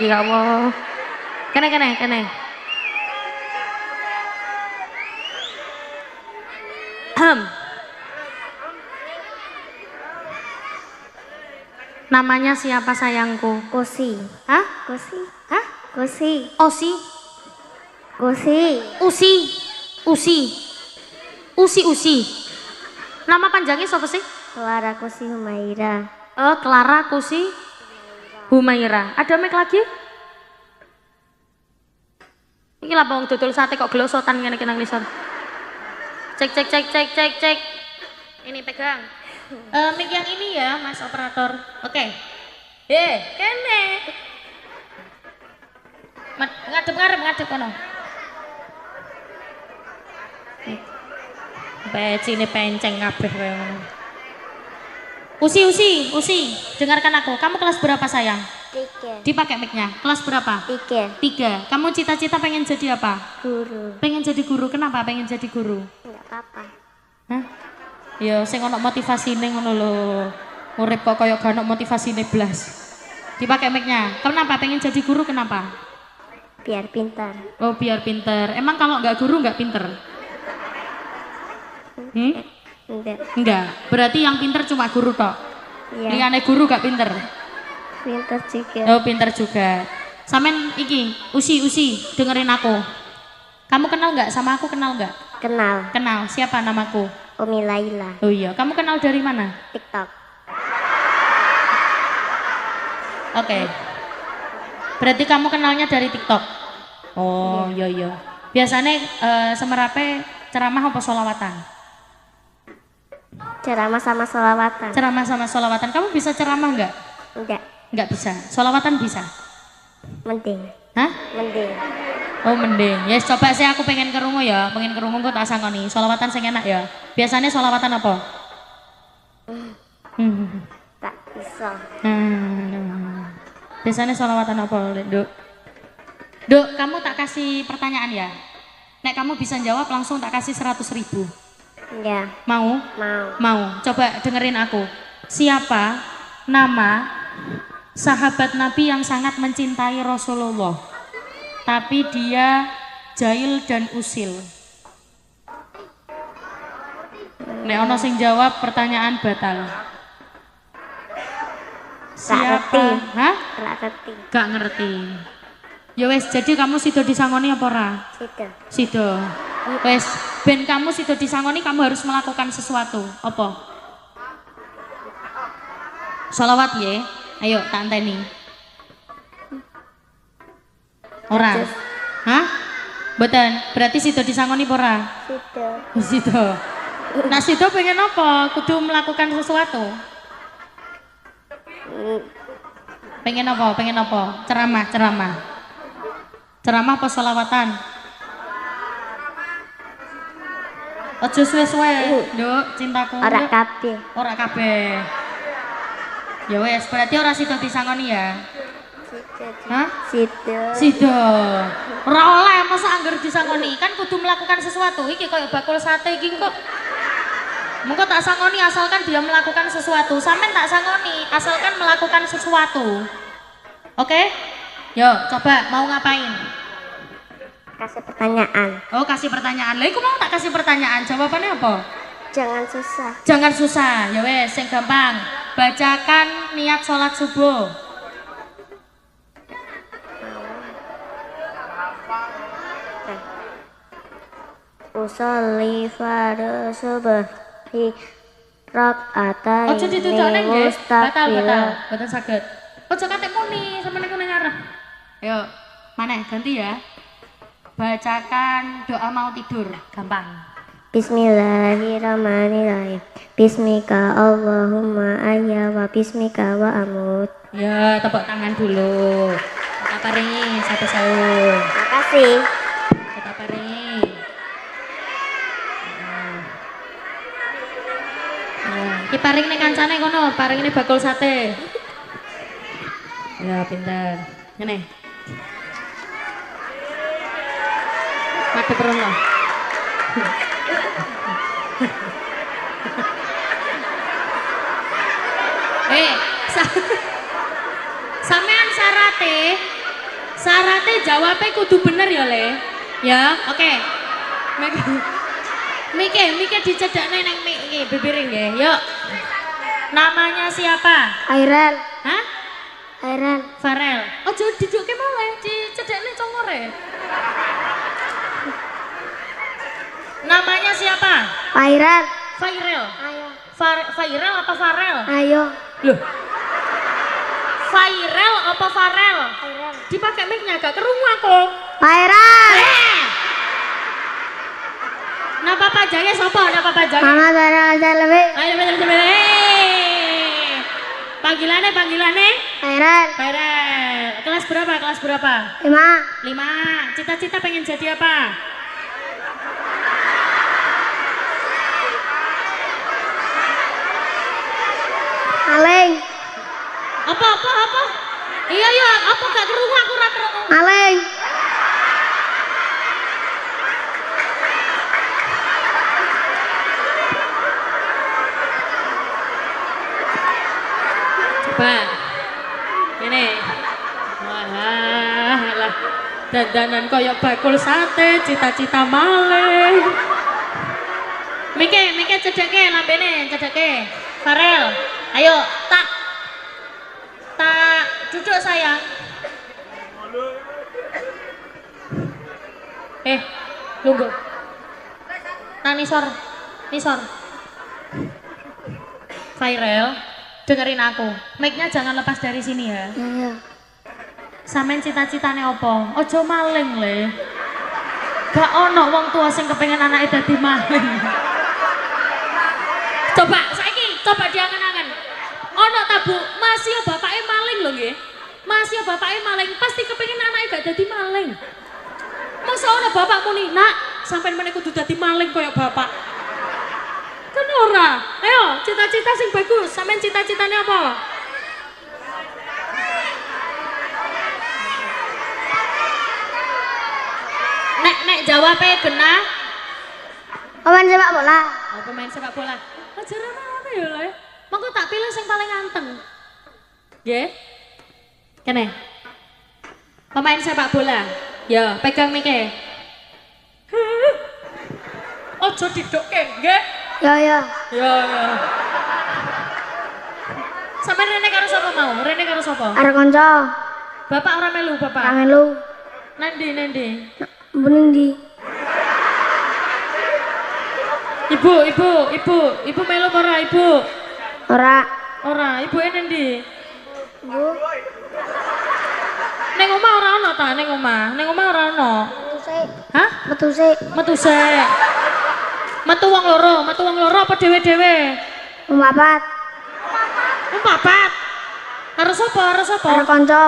Ya Allah. Kene. Namanya siapa sayangku? Kosi. Hah? Kosi. Hah? Kosi. Osi? Kosi. Usi. Nama panjangnya siapa sih? Clara Kosi Humaira. Clara Kusi Humaira. Ada mic lagi? Iki lah wong dodol sate kok gelosotan ngene iki nang ngisor. Cek. Ini pegang. Mic yang ini ya, Mas operator. Oke. Kene. Ngadep kono. Becine penceng kabeh kowe ngono. Usi, dengarkan aku. Kamu kelas berapa sayang? 3. Dipakai mic-nya. Kelas berapa? 3. 3. Kamu cita-cita pengen jadi apa? Guru. Pengen jadi guru. Kenapa pengen jadi guru? Enggak apa-apa. Hah? Ya sing ono motivasine ngono lho. Urip kok kaya gak ono motivasine blas. Dipakai mic-nya. Kenapa pengen jadi guru? Kenapa? Biar pintar. Oh, biar pinter. Emang kalau nggak guru nggak pinter? Enggak. Berarti yang pinter cuma guru tok. Iya. Liyane guru gak pinter. Pintar juga. Oh, pinter juga. Samen iki, Usi, dengerin aku. Kamu kenal nggak sama aku? Kenal nggak? Kenal. Kenal. Siapa namaku? Umi Laila. Oh iya, kamu kenal dari mana? TikTok. Oke. Berarti kamu kenalnya dari TikTok. Oh, iya. Biasanya semerape ceramah apa sholawatan? Ceramah sama sholawatan. Ceramah sama sholawatan. Kamu bisa ceramah nggak? Enggak. Nggak bisa. Sholawatan bisa? Mending. Hah? Mending. Oh mending. Yes, coba sih aku pengen kerungu ya. Pengen kerungu kok tak sangoni. Sholawatan sing enak ya. Biasanya sholawatan apa? Tak bisa. Biasanya sholawatan apa, Duk? Duk, kamu tak kasih pertanyaan ya. Nek kamu bisa jawab langsung tak kasih 100.000. Enggak. Mau? Mau. Coba dengerin aku. Siapa nama sahabat Nabi yang sangat mencintai Rasulullah, tapi dia jahil dan usil? Nek ono sing jawab pertanyaan batal. Siapa? Hah? Gak ngerti. Ya wes, jadi kamu sido disangoni apa ora? Sido. Wes, ben kamu sido disangoni kamu harus melakukan sesuatu. Apa? Sholawat ya. Ayo tak anteni. Ora. Hah? Betul. Berarti sido disangoni apa ora? Sido. Nah sido pengen apa? Kudu melakukan sesuatu. Pengen apa? Ceramah apa sholawatan? Ojo suwe-suwe, Nduk, cintaku. Ora kabeh. Ora kabeh. Ya wes, berarti ora sido disangoni ya. Hah? Sido. Ora oleh masa angger disangoni, kan kudu melakukan sesuatu. Iki koyo bakul sate iki kok. Mengko tak sangoni asalkan dia melakukan sesuatu. Sampean tak sangoni asalkan melakukan sesuatu. Oke? Yo, coba mau ngapain? Kasih pertanyaan. Oh, kasih pertanyaan. Lah iku mau tak kasih pertanyaan. Jawabannya apa? Jangan susah. Jangan susah. Ya wes, yang gampang. Bacakan niat sholat subuh. Usolli fardhu subhi rak'atain. Ojo ditutokne nggih. Batal saged. Ojo katek muni sampeyan niku ning ngarep. Ayo, mana ganti ya. Bacakan doa mau tidur, gampang. Bismillahirrahmanirrahim. Bismika Allahumma ahya wa bismika wa amut. Ya, tepuk tangan dulu. Kita paringi satu sahur. Makasih. Kita paringi. Ki paring ning kancane kono, paring ini bakul sate. Ya, pintar. Ngene. Madhep rono. Sampean syarate Syaratnya jawabnya kudu bener ya Le. Ya, oke. Mike dicedakne nang iki bibiring nggih. Yuk. Namanya siapa? Airel. Hah? Airel. Farel. Ojo didukke malah dicedakne congore. Namanya siapa? Airel. Fairel. Ayo. Fairel apa Farel? Ayo. Loh. Fairel apa Farel? Airel. Dipakai mic-nya gak kerungu aku. Airel. Napa pajangnya sopo? Napa pajangnya? Mama saya lebih. Ayo betul. Panggilannya? Airel. Farel. Kelas berapa? 5. 5. Cita-cita pengen jadi apa? Maling. Apa? Iya, apa gak kerungu aku ora kerungu. Maling. Coba. Ini. Walah. Dandanan koyok bakul sate, cita-cita maling. Mike cedeke lambene, cedeke. Farel, ayo tak duduk sayang. Tunggu. Nang nisor. Farel, dengerin aku. Mic-nya jangan lepas dari sini ya. Iya. Sampeyan cita-citane apa? Ojo maling le. Gak ono wong tua sing kepengen anake dadi maling. Coba diangen-angen. Ono tabu, masih ya bapake maling lho nggih. Masih ya bapake maling, pasti kepengen anake gak dadi maling. Masa ono bapak muni, "Nak, sampean meneh kudu dadi maling koyo bapak." Kan ora. Ayo, cita-cita sing bagus. Sampean cita-citane apa? Nek jawabnya kena Pemain sepak bola. oh, pemain sepak bola. Ajaran apa ya Le? Monggo tak pilih yang paling ganteng. Nggih. Kene. Pemain sepak bola. Ya, pegang mike. Ojo didokke, nggih. Ya. Ya. Sampe rene karo sapa mau? Rene karo sapa? Arek kanca. Bapak ora melu, Bapak. Ora melu. Nendi. Benendi. Ibu melu apa ora, Ibu? Ora. Ibu nendi? Bu. Neng omah ora ono ta, neng omah ora ono. Hah? Metu sik. Metu wong loro apa dhewe-dhewe? Papat. Papat. Karo sapa? Arek kanca.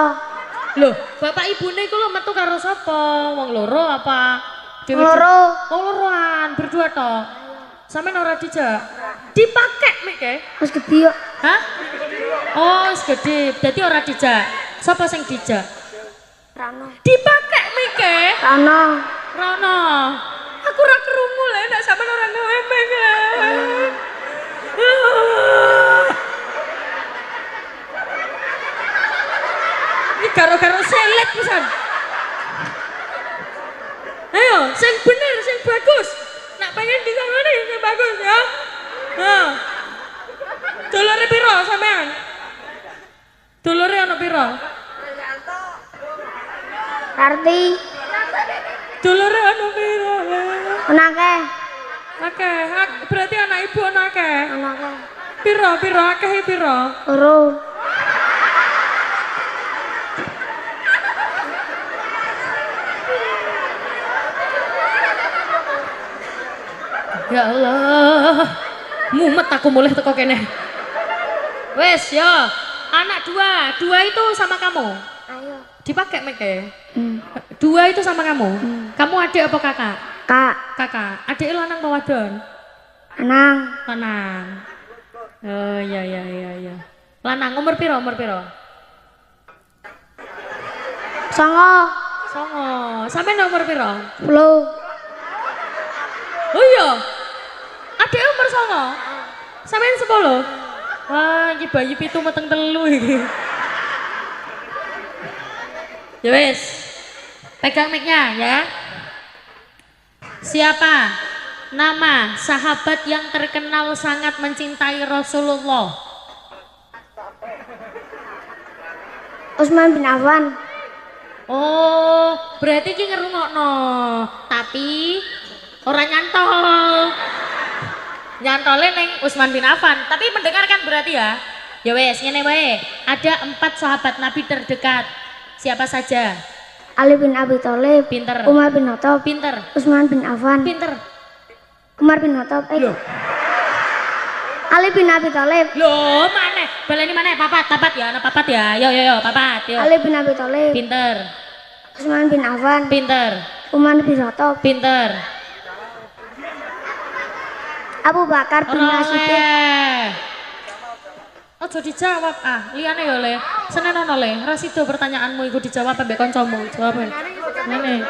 Loh, bapak ibune iku lho metu karo sapa? Wong loro apa? Dhewe? Wong loroan, berdua to. Sampeyan ora dijak. Dipake mik Wis gede yo. Hah? Oh, wis gede. Dadi ora dijak. Sapa sing dijak? Rano. Dipake mik Rano. Aku ora krungu lho nek sampeyan ora gawe mik. Ini karo-karo selet pisan. Ayo, sing bener, sing bagus. Nak pengen disangoni sing bagus ya. Nah. Dolore piro sampean? Dolore ana piro? Karti. Dolore ana piro? Anake. Akeh, berarti anak ibu ana akeh. Anake. Piro akeh piro? Loro. Ya Allah, mumet aku mulai teko kene. Wes yo, anak dua itu sama kamu. Ayo. Dipakai mic ya. Dua itu sama kamu. Kamu adik apa kakak? Kakak. Adik lanang apa wadon? Lanang. Oh iya. Lanang umur piro? Songo. Sampai umur piro? 10. Oh iya. Adik umur 9. Sampeyan 10. Wah, iki bayi pitu meteng telu iki. Ya wis. Pegang mic-nya ya. Siapa nama sahabat yang terkenal sangat mencintai Rasulullah? Utsman bin Affan. Oh, berarti ki ngerungokno, tapi orang nyantol. Nyantolnya neng Utsman bin Affan, tapi mendengarkan berarti ya. Ya wes, ngene wae. Ada 4 sahabat Nabi terdekat. Siapa saja? Ali bin Abi Thalib. Pinter. Umar bin Khattab. Pinter. Utsman bin Affan. Pinter. Umar bin Khattab. Ali bin Abi Thalib. Loh, mana? Baleni mana? Papat ya, anak papat ya. Yo, papat. Yo. Ali bin Abi Thalib. Pinter. Utsman bin Affan. Pinter. Umar bin Khattab. Pinter. Abu Bakar bin Siddiq. Ojo dijawab liyane ya le. Senenono le, ra sida pertanyaanmu iku dijawab ambek kancamu. Jawab. Ngene.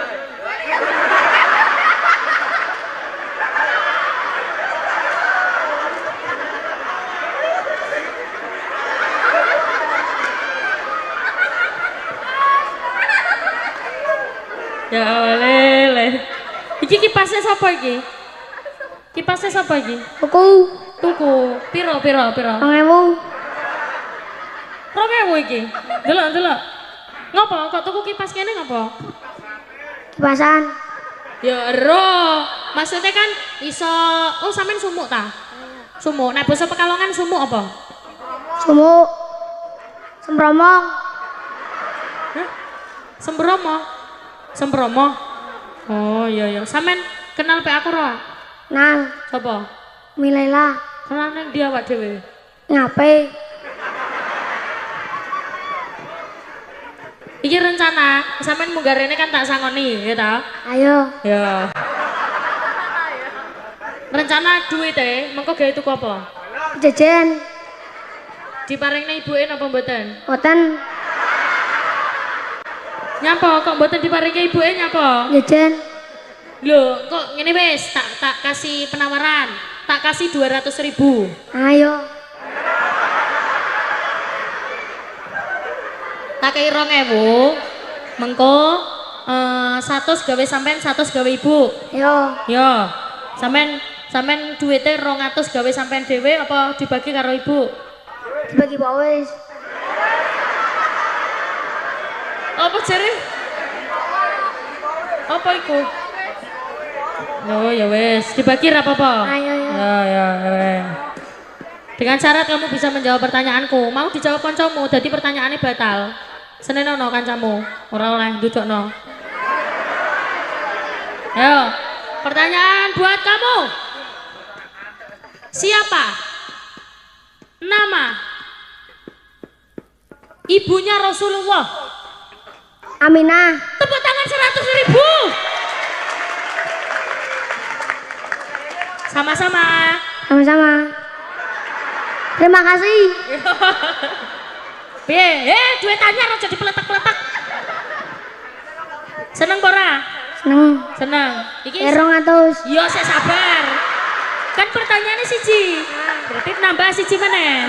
Ya lele. Iki kipasnya sapa iki? Kipasnya sapa iki? Tuku. Piro? 2000. 2000 iki. Delok. Ngopo kok tuku kipas kene ngopo? Kipasan. Ya ero. Maksudnya kan iso sampean sumuk ta? Sumuk. Nek basa Pekalongan sumuk apa? Sumuk. Sembromo. Hah? Sembromo. Oh iya. Sampean kenal pe aku ora? Nang. Sapa? Milela. Kenal nang dia awak dhewe. Ngape? Iki rencana, sampean munggah rene kan tak sangoni, ya ta? Ayo. Ya. Rencana duite, mengko gawe tuku apa? Jajan. Diparingne ibuke napa mboten? Boten. Nyapa kok mboten diparingne ibuke nyapa? Jajan. Lho, kok ngene wis, tak kasih penawaran. Tak kasih 200.000. Ayo. Tak kei 2000. Mengko 100 gawe sampean, 100 gawe ibu. Yo. Sampean duite 200 gawe sampean dhewe apa dibagi karo ibu? Dibagi Pak wis. Apa jare? Apa iku? Oh ya wes, dibagi ra apa-apa. Ayo. Ya. Dengan syarat kamu bisa menjawab pertanyaanku. Mau dijawab kancamu, dadi pertanyaannya batal. Senenono kancamu, ora oleh dudukno. Ayo, pertanyaan buat kamu. Siapa nama ibunya Rasulullah? Aminah. Tepuk tangan 100.000. Sama-sama. Terima kasih. Piye? Duit anyar aja dipeletak-peletak. Seneng ora? Seneng. Iki 200. Yo sik sabar. Kan pertanyaannya siji. Berarti nambah siji meneh.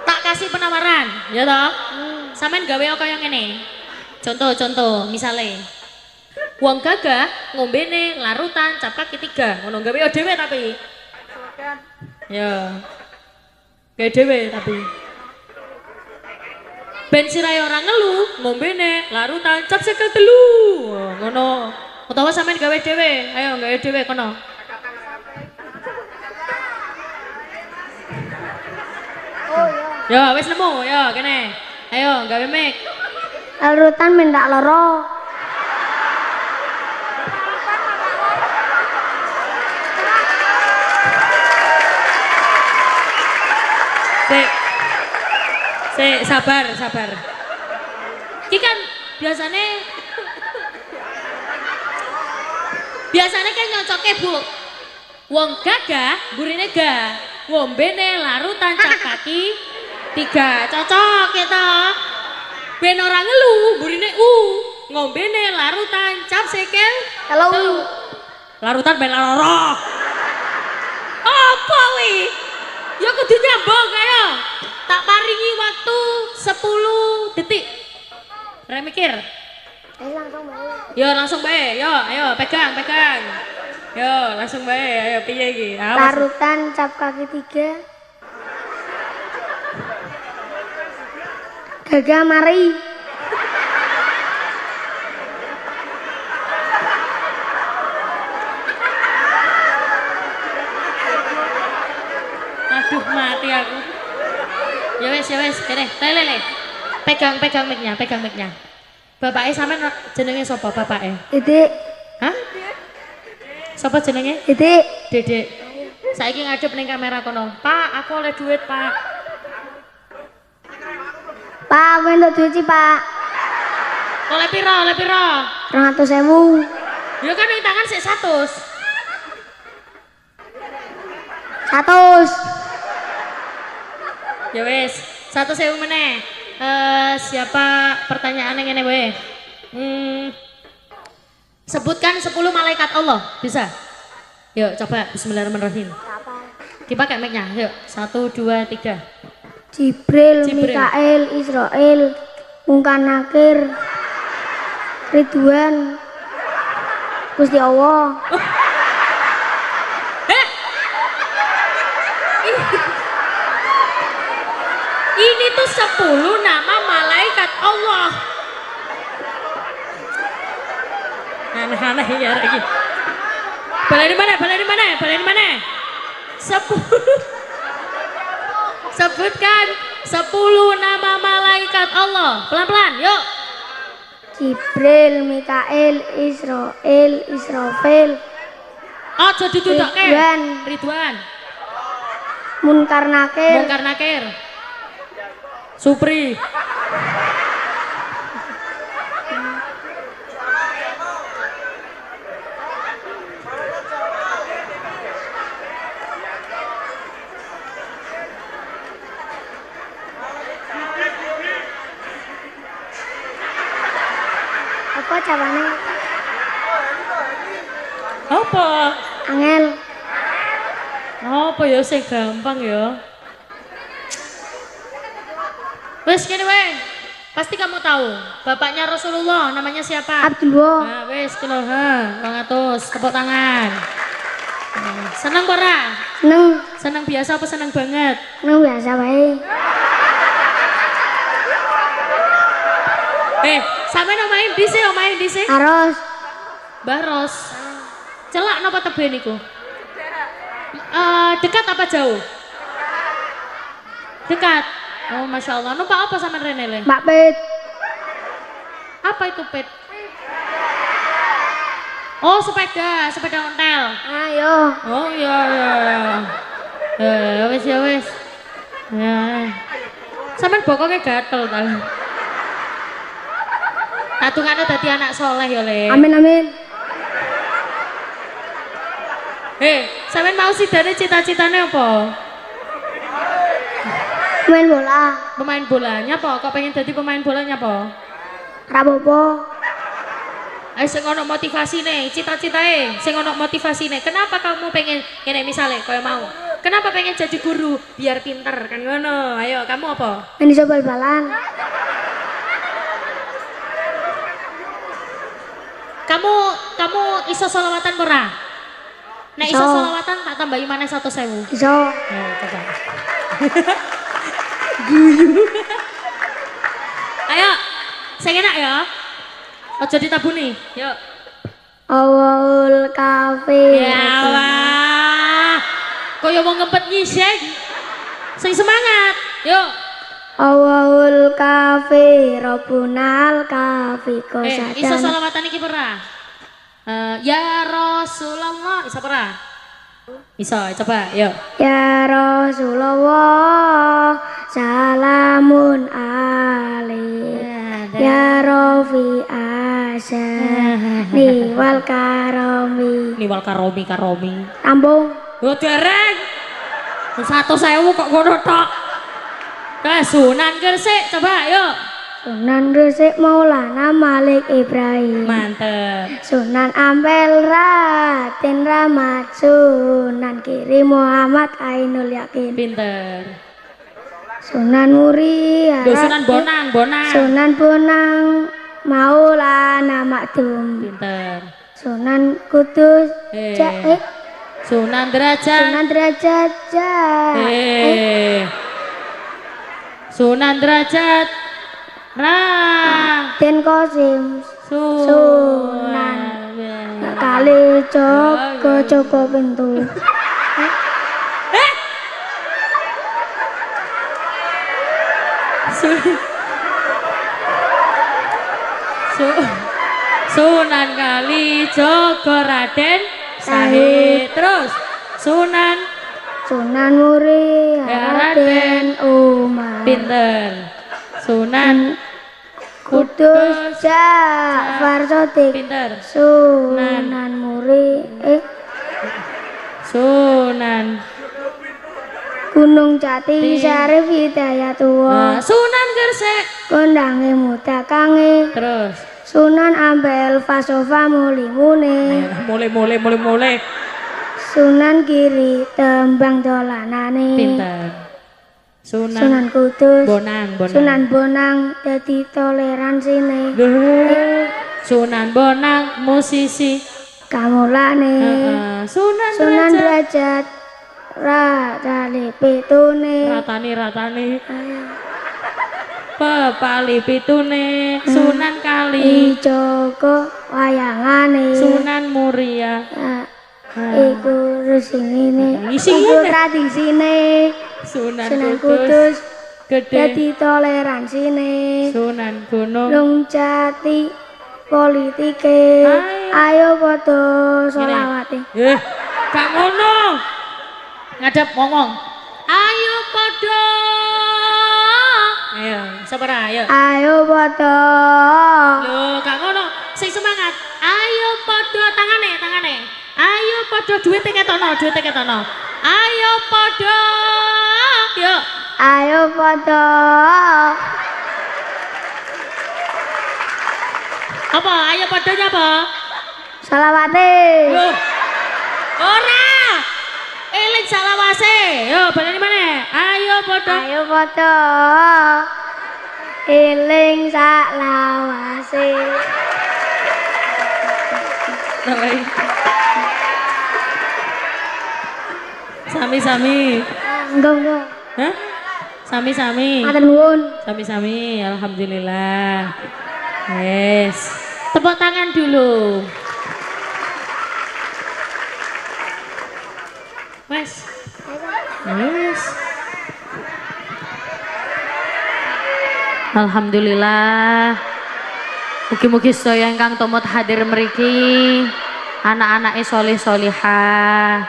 Tak kasih penawaran, ya toh? Sampeyan gawe kaya ngene. Contoh, misalnya wong gagah ngombene larutan cap kaki 3, ngono gawe dhewe tapi. Ya. Gawe dhewe tapi. Ben sirahe ora ngelu, ngombene larutan cap sekel 3. Ngono. Utawa sampean gawe dhewe, ayo gawe dhewe kono. Ya wis nemu, ya kene. Ayo gawe mic. Larutan mendak loro. Sik, sabar. Iki kan biasanya kan nyocoke Bu. Wong gagah burine ga, ngombene larutan cap kaki 3. Cocok ya toh? Ben ora ngelu, burine ngombene larutan cap sekel 3. Larutan ben loro. Apa wi? Ya kudu nyambung ayo. Tak paringi waktu 10 detik. Re mikir. Langsung bae. Yo langsung bae. Yo ayo pegang. Yo langsung bae. Ayo piye iki? Larutan cap kaki 3. Gagah mari. Aduh mati aku. Ya wes, kene, lele. Pegang mic-nya. Bapake sampean jenenge sapa bapake? Titik. Hah? Sapa jenenge? Titik. Dedek. Saiki ngadep ning kamera kono. Pak, aku oleh duit, Pak. Pak, aku entuk duit sih, Pak. Oleh piro? 200.000. Ya kan ning tangan sik 100. 100. Ya wes, 100.000 meneh. Siapa pertanyaannya ngene wae? Sebutkan 10 malaikat Allah, bisa? Yuk coba bismillahirrahmanirrahim. Dipakai mic-nya, yuk 1, 2, 3. Jibril, Mikael, Israel, Mungkar Nakir, Ridwan, Gusti Allah. Ini tuh 10 nama malaikat Allah. Aneh-aneh ya lagi. Balai di mana? 10. Sebutkan 10 nama malaikat Allah. Pelan-pelan, yuk. Jibril, Mikael, Israel, Israfil. Oh, jadi duduk Ridwan. Mungkar Nakir. Supri. Apa caranya? Apa? Angel. Apa ya sing gampang ya? Wes gini weh, pasti kamu tahu bapaknya Rasulullah namanya siapa? Abdullah. Nah, wes kilo tepuk tangan. Seneng ora? Seneng biasa apa seneng banget? Seneng biasa baik. Sampeyan omahe dhisik? Aros. Mbah Ros. Celak napa tebe niku? Dekat apa jauh? Dekat. Oh, Masya Allah. Numpak apa sama Rene le? Mbak Pet. Apa itu Pet? Oh, sepeda ontel. Ayo. Oh iya. Ya wes. Ya. Sampeyan bokongnya gatel ta. Tatungane dadi anak soleh ya le. Amin. Sampeyan mau sidane cita-citane apa? Main bola. Pemain bolanya apa? Kok pengen jadi pemain bolanya apa? Rapopo. Ayo sing ono motivasine, cita-citae, sing ono motivasine. Kenapa kamu pengen kene misale koyo mau? Kenapa pengen jadi guru? Biar pinter kan ngono. Ayo, kamu apa? Main iso bal-balan. Kamu iso selawatan ora? Nek iso selawatan tak tambahi maneh 100.000. Iso. Coba. Guyu. Ayo, sing enak ya. Aja ditabuni. Yuk. Awal kafe. Ya Allah. Kaya mau ngempet nyisik. Sing semangat. Yuk. Awal kafe, Robunal kafe kosadan. Iso selawatan iki pernah? Ya Rasulullah, iso pernah? Iso, coba, yuk. Ya Rasulullah, salamun alaik. Ya Rofi Asyani wal karomi. Ini wal karomi. Tambung. Yo dereng. 100.000 kok ngono tok. Sunan Gresik, coba yuk. Sunan Gresik Maulana Malik Ibrahim. Mantep. Sunan Ampel Raden Rahmat. Sunan Kiri Muhammad Ainul Yakin. Pinter. Sunan Muri Duh, Sunan Bonang, Bonang. Sunan Bonang Maulana Makdum. Pinter. Sunan Kudus Sunan Derajat. Sunan Derajat Sunan Derajat. Den Qasim. Sunan Kali Joko Pintu. Sunan Kali Joko Raden Sahid. Terus Sunan Muri Raden Umar. Pinter. Sunan Kudus Ja'far Sodik. Pinter. Sunan Muri Sunan Gunung Jati Syarif Hidayatullah. Sunan Gresik Kondange Mudakange. terus Sunan Ampel Fasofa Mulimune. mulai Sunan Kiri Tembang Dolanane. pinter. Sunan Kudus Bonang Sunan Bonang dadi toleransine. Sunan Bonang musisi. Kamulane. Sunan Derajat Ratali Pitune. Ratani Pepali pitune. Sunan Kali Joko wayangane. Sunan Muria. Iku resine. Isine. Iku tradisine. Sunan Kudus Gede. dadi toleransine. Sunan Gunung Gunung Jati politike. Ayo padha selawate. Gak ngono. Ngadep ngomong. Ayo padha. Ayo, sabar ayo. Ayo padha. Loh, gak ngono. Sing semangat. Ayo padha tangane. Ayo padha duit ketono. Ayo padha. Yuk. Ayo padha. Apa? Ayo padanya apa? Selawate. Loh. Ora. Eling salawase. Yo, baleni maneh. Ayo padha. Ayo padha. Eling saklawase. Sami-sami. Enggak. Hah? Sami-sami. Matur nuwun. Sami-sami, alhamdulillah. Yes. Tepuk tangan dulu. Wes. Yes. Alhamdulillah. Mugi-mugi sedaya ingkang tumut hadir mriki, anak-anake soleh-solihah,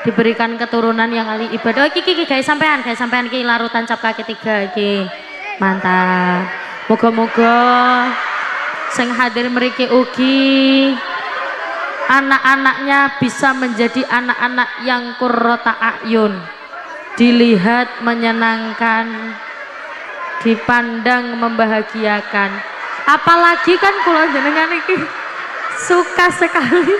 diberikan keturunan yang ahli ibadah. Iki guys sampean iki larutan cap kaki 3 iki. Mantap. Moga-moga sing hadir mriki ugi anak-anaknya bisa menjadi anak-anak yang qurrata a'yun, dilihat menyenangkan, dipandang membahagiakan. Apalagi kan kula jenengan iki suka sekali